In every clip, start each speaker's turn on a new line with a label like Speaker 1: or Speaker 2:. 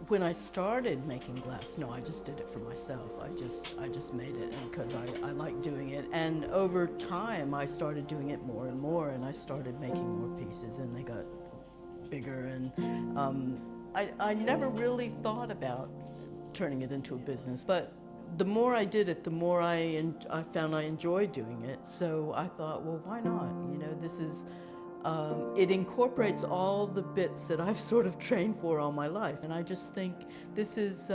Speaker 1: When I started making glass, no, I just did it for myself. I just made it because I like doing it. And over time, I started doing it more and more, and I started making more pieces, and they got bigger. And I never really thought about turning it into a business, but the more I did it, the more I found I enjoyed doing it. So I thought, well, why not? You know, this is. It incorporates all the bits that I've sort of trained for all my life, and I just think this is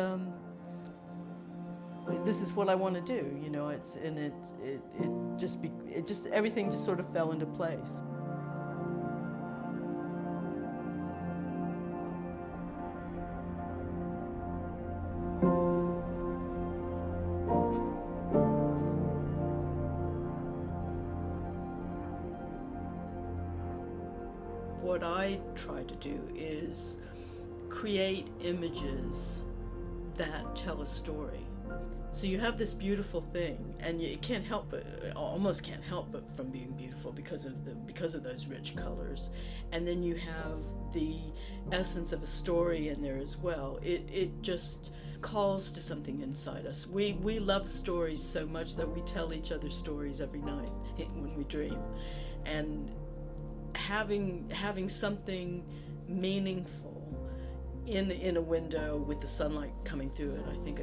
Speaker 1: what I want to do. You know, everything just sort of fell into place. What I try to do is create images that tell a story. So you have this beautiful thing, and it can't help but, almost can't help but from being beautiful because of those rich colors. And then you have the essence of a story in there as well. It just calls to something inside us. We love stories so much that we tell each other stories every night when we dream. And having something meaningful in a window with the sunlight coming through it, I think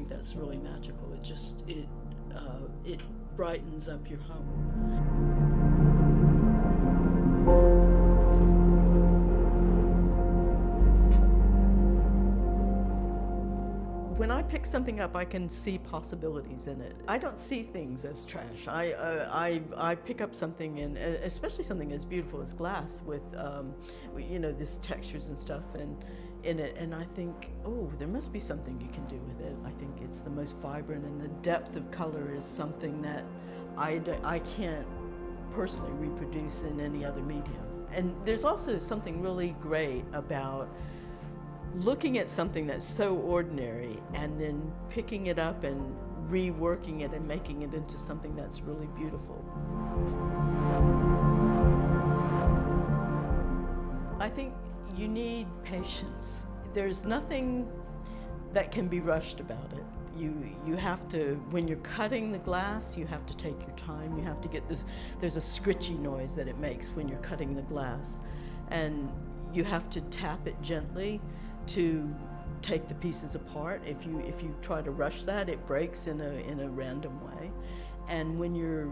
Speaker 1: that's really magical. It brightens up your home. When I pick something up, I can see possibilities in it. I don't see things as trash. I pick up something, and especially something as beautiful as glass with, this textures and stuff in it, and I think, oh, there must be something you can do with it. I think it's the most vibrant, and the depth of color is something that I can't personally reproduce in any other medium. And there's also something really great about looking at something that's so ordinary and then picking it up and reworking it and making it into something that's really beautiful. I think you need patience. There's nothing that can be rushed about it. You have to, when you're cutting the glass, you have to take your time. You have to get this, there's a scritchy noise that it makes when you're cutting the glass. And you have to tap it gently to take the pieces apart. If you try to rush that, it breaks in a random way. And when you're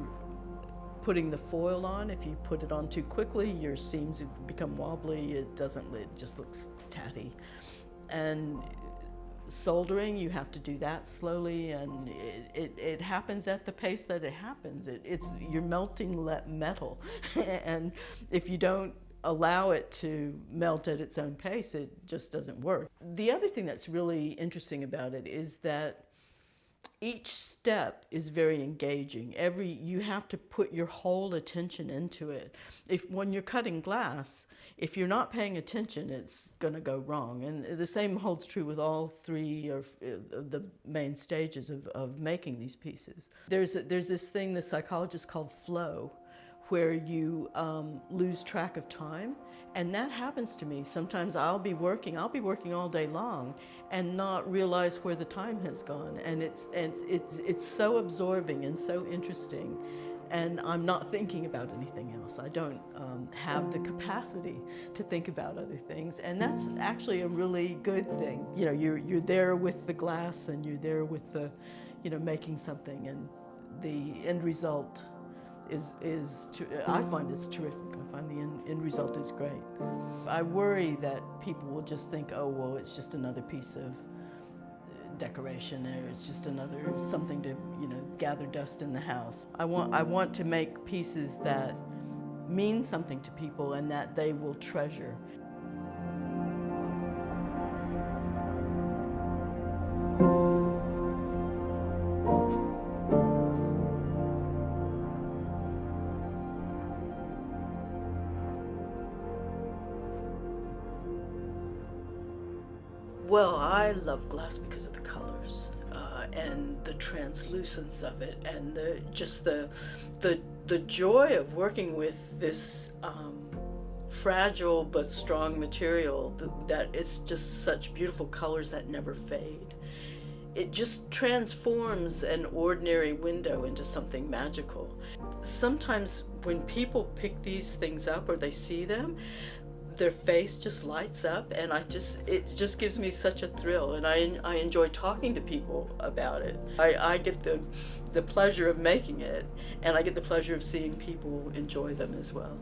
Speaker 1: putting the foil on, if you put it on too quickly, your seams become wobbly. It just looks tatty. And soldering, you have to do that slowly, and it happens at the pace that it happens. You're melting metal, and if you don't allow it to melt at its own pace, it just doesn't work. The other thing that's really interesting about it is that each step is very engaging. You have to put your whole attention into it. When you're cutting glass, if you're not paying attention, it's going to go wrong. And the same holds true with all three of the main stages of making these pieces. There's this thing the psychologists call flow, where you lose track of time, and that happens to me. Sometimes I'll be working all day long and not realize where the time has gone, and it's so absorbing and so interesting, and I'm not thinking about anything else. I don't have the capacity to think about other things, and that's actually a really good thing. You know, you're there with the glass, and you're there with the, making something, and the end result I find it's terrific. I find the end result is great. I worry that people will just think, oh, well, it's just another piece of decoration, or it's just another something to, gather dust in the house. I want to make pieces that mean something to people and that they will treasure. Well, I love glass because of the colors and the translucence of it, and the joy of working with this fragile but strong material that is just such beautiful colors that never fade. It just transforms an ordinary window into something magical. Sometimes when people pick these things up or they see them, their face just lights up, and it just gives me such a thrill, and I enjoy talking to people about it. I get the pleasure of making it, and I get the pleasure of seeing people enjoy them as well.